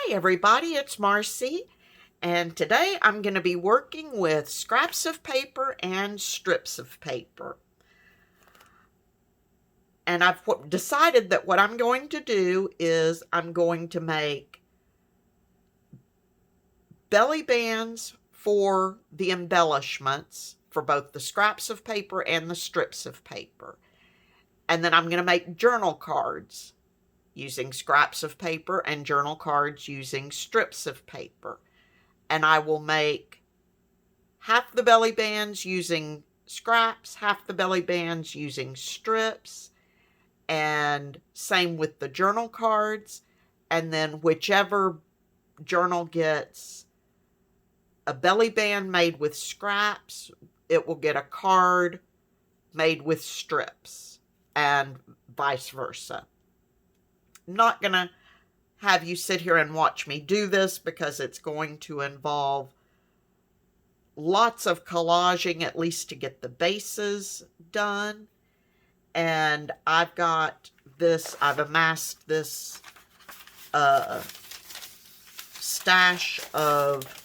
Hi everybody, it's Marcy, and today I'm going to be working with scraps of paper and strips of paper. And I've decided that what I'm going to do is I'm going to make belly bands for the embellishments for both the scraps of paper and the strips of paper. And then I'm going to make journal cards using scraps of paper and journal cards using strips of paper. And I will make half the belly bands using scraps, half the belly bands using strips, and same with the journal cards. And then whichever journal gets a belly band made with scraps, it will get a card made with strips, and vice versa. I'm not going to have you sit here and watch me do this because it's going to involve lots of collaging, at least to get the bases done. And I've amassed this stash of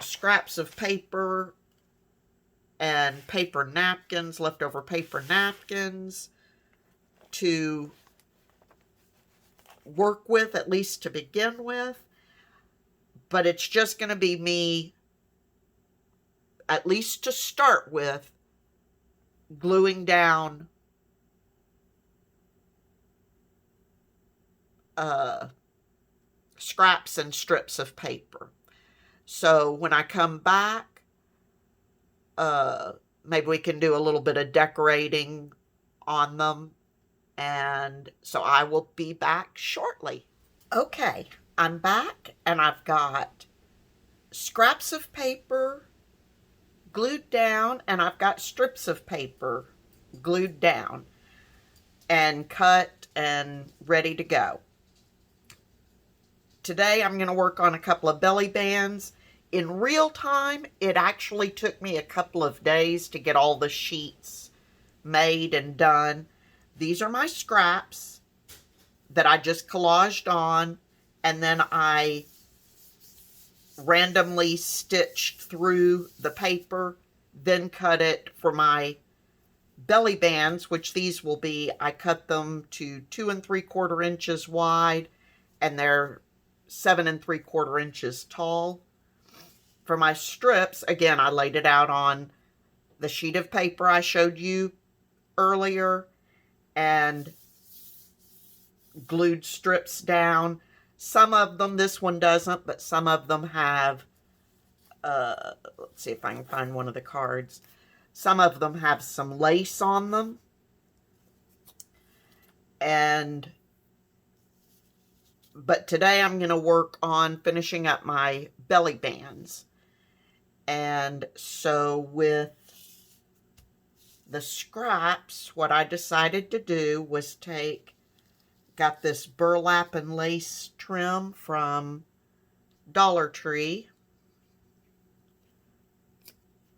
scraps of paper and paper napkins, leftover paper napkins, to work with, at least to begin with. But it's just going to be me, at least to start with, gluing down scraps and strips of paper. So when I come back, maybe we can do a little bit of decorating on them. And so I will be back shortly. Okay, I'm back and I've got scraps of paper glued down and I've got strips of paper glued down and cut and ready to go. Today I'm going to work on a couple of belly bands. In real time, it actually took me a couple of days to get all the sheets made and done. These are my scraps that I just collaged on, and then I randomly stitched through the paper, then cut it for my belly bands, which these will be. I cut them to 2 3/4 inches wide, and they're 7 3/4 inches tall. For my strips, again, I laid it out on the sheet of paper I showed you earlier and glued strips down. Some of them, this one doesn't, but some of them have, let's see if I can find one of the cards. Some of them have some lace on them. But today I'm going to work on finishing up my belly bands. And so with the scraps, what I decided to do was got this burlap and lace trim from Dollar Tree.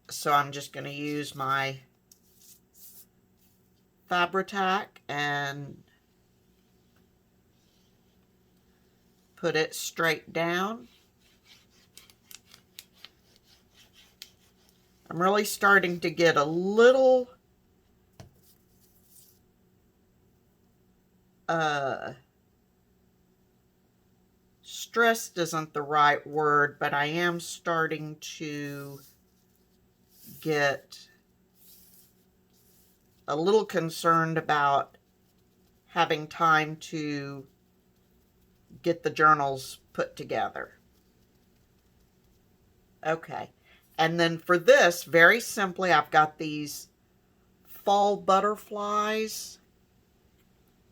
So I'm just going to use my Fabri-Tac and put it straight down. I'm really starting to get a little stressed isn't the right word, but I am starting to get a little concerned about having time to get the journals put together. Okay, and then for this, very simply, I've got these fall butterflies.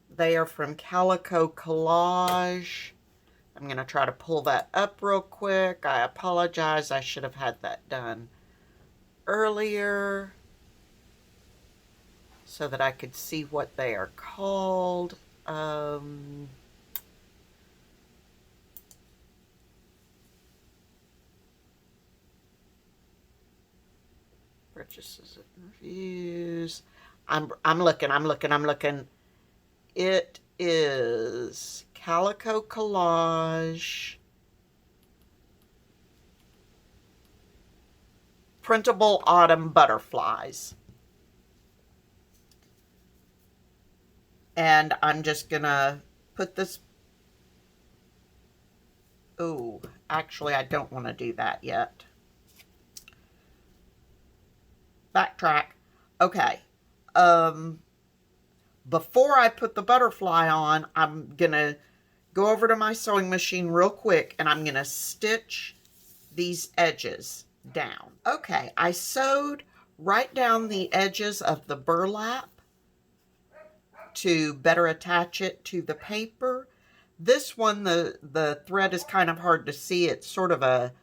They are from Calico Collage. I'm going to try to pull that up real quick. I apologize. I should have had that done earlier so that I could see what they are called. Purchases and reviews. I'm looking. It is Calico Collage Printable Autumn Butterflies. And I'm just gonna put this, oh, actually I don't want to do that yet. Backtrack. Okay. Before I put the butterfly on, I'm gonna go over to my sewing machine real quick and I'm gonna stitch these edges down. Okay, I sewed right down the edges of the burlap to better attach it to the paper. This one, the thread is kind of hard to see. It's sort of a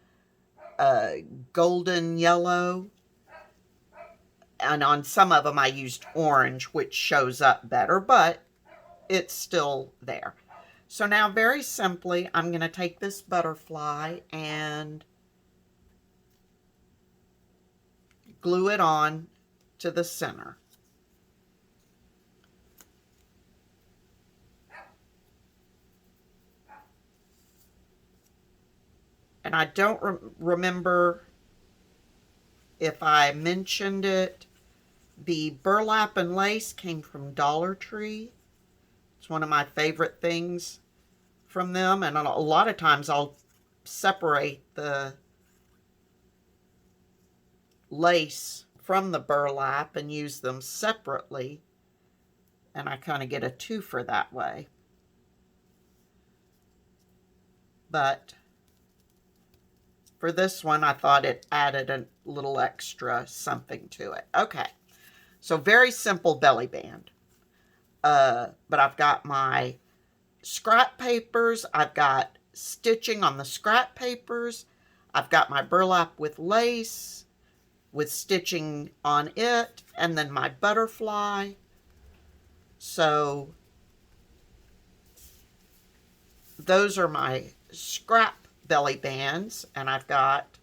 golden yellow. And on some of them I used orange, which shows up better, but it's still there. So now very simply, I'm going to take this butterfly and glue it on to the center. And I don't remember if I mentioned it. The burlap and lace came from Dollar Tree. It's one of my favorite things from them. And a lot of times I'll separate the lace from the burlap and use them separately. And I kind of get a twofer that way. But for this one, I thought it added a little extra something to it. Okay, so very simple belly band. But I've got my scrap papers. I've got stitching on the scrap papers. I've got my burlap with lace, with stitching on it, and then my butterfly. So those are my scrap belly bands, and I've got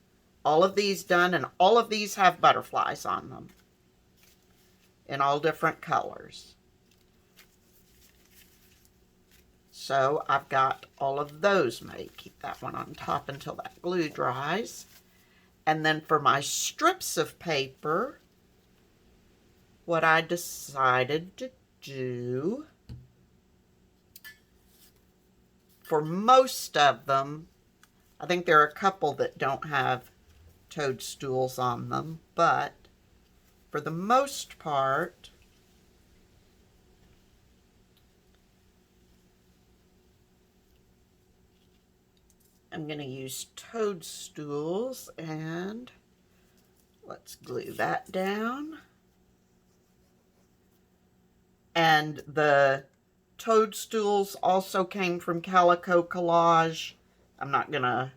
all of these done, and all of these have butterflies on them in all different colors. So I've got all of those made. Keep that one on top until that glue dries. And then for my strips of paper, what I decided to do, for most of them, I think there are a couple that don't have toadstools on them, but for the most part, I'm going to use toadstools, and let's glue that down. And the toadstools also came from Calico Collage. I'm not going to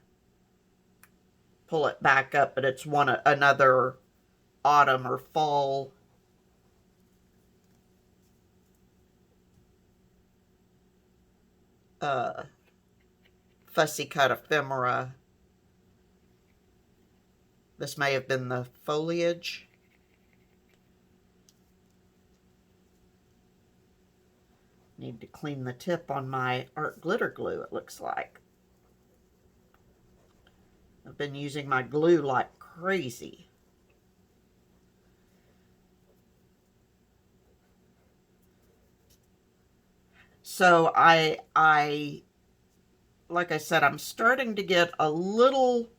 pull it back up, but it's another autumn or fall fussy cut ephemera. This may have been the foliage. Need to clean the tip on my art glitter glue, it looks like. I've been using my glue like crazy. So like I said, I'm starting to get a little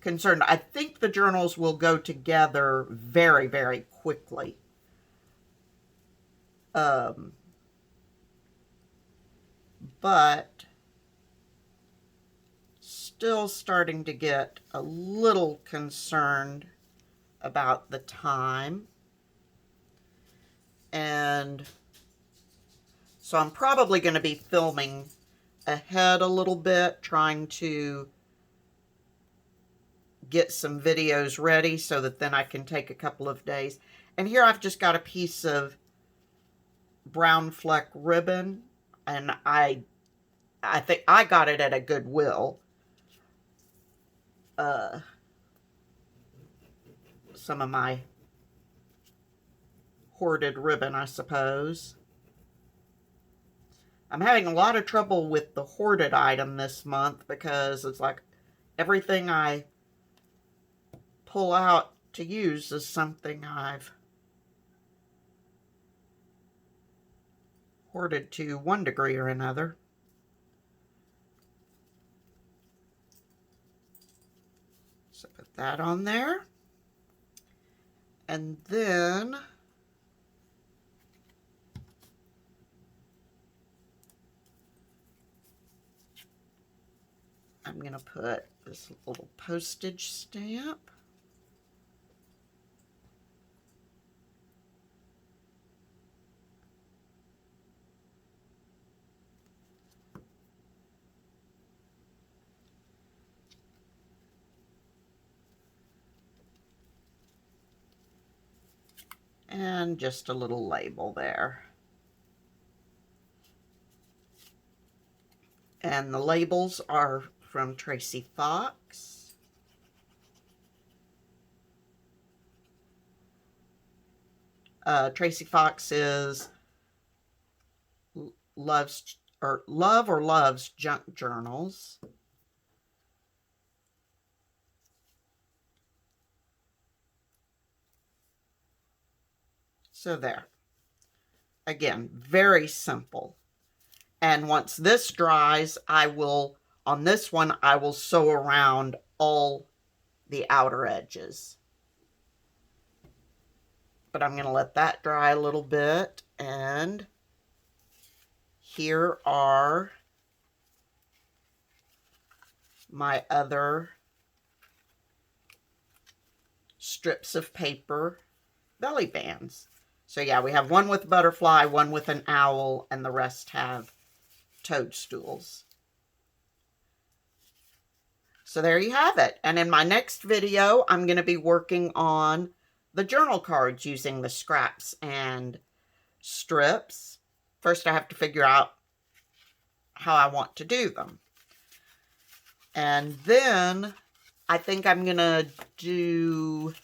concerned. I think the journals will go together very, very quickly. But still starting to get a little concerned about the time. And so I'm probably going to be filming ahead a little bit, trying to get some videos ready so that then I can take a couple of days. And here I've just got a piece of brown fleck ribbon, and I think I got it at a Goodwill. Some of my hoarded ribbon, I suppose. I'm having a lot of trouble with the hoarded item this month because it's like everything I pull out to use is something I've hoarded to one degree or another. So put that on there. And then I'm going to put this little postage stamp. And just a little label there. And the labels are from Tracy Fox. Tracy Fox is Love or Loves Junk Journals. So there. Again, very simple. And once this dries, on this one, I will sew around all the outer edges. But I'm going to let that dry a little bit. And here are my other strips of paper belly bands. So yeah, we have one with a butterfly, one with an owl, and the rest have toadstools. So there you have it. And in my next video, I'm going to be working on the journal cards using the scraps and strips. First, I have to figure out how I want to do them. And then I think I'm going to do,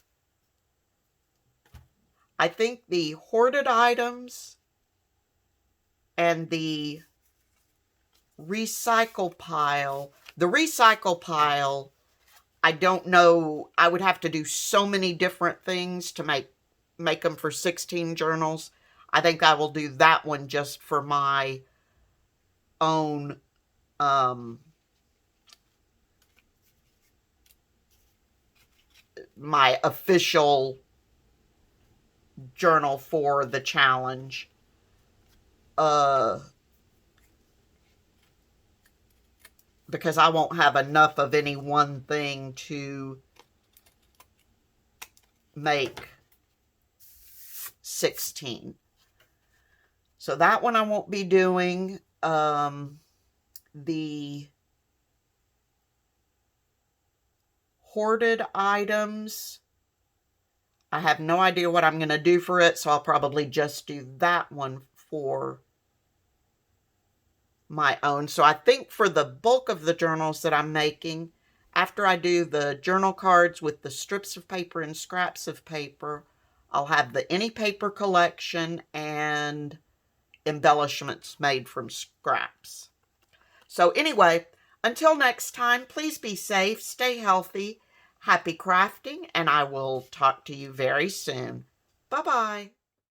I think the hoarded items and the recycle pile. The recycle pile, I don't know. I would have to do so many different things to make them for 16 journals. I think I will do that one just for my own my official journal for the challenge. Because I won't have enough of any one thing to make 16. So that one I won't be doing. The hoarded items, I have no idea what I'm going to do for it, so I'll probably just do that one for my own. So I think for the bulk of the journals that I'm making, after I do the journal cards with the strips of paper and scraps of paper, I'll have the Any Paper collection and embellishments made from scraps. So anyway, until next time, please be safe, stay healthy, happy crafting, and I will talk to you very soon. Bye-bye.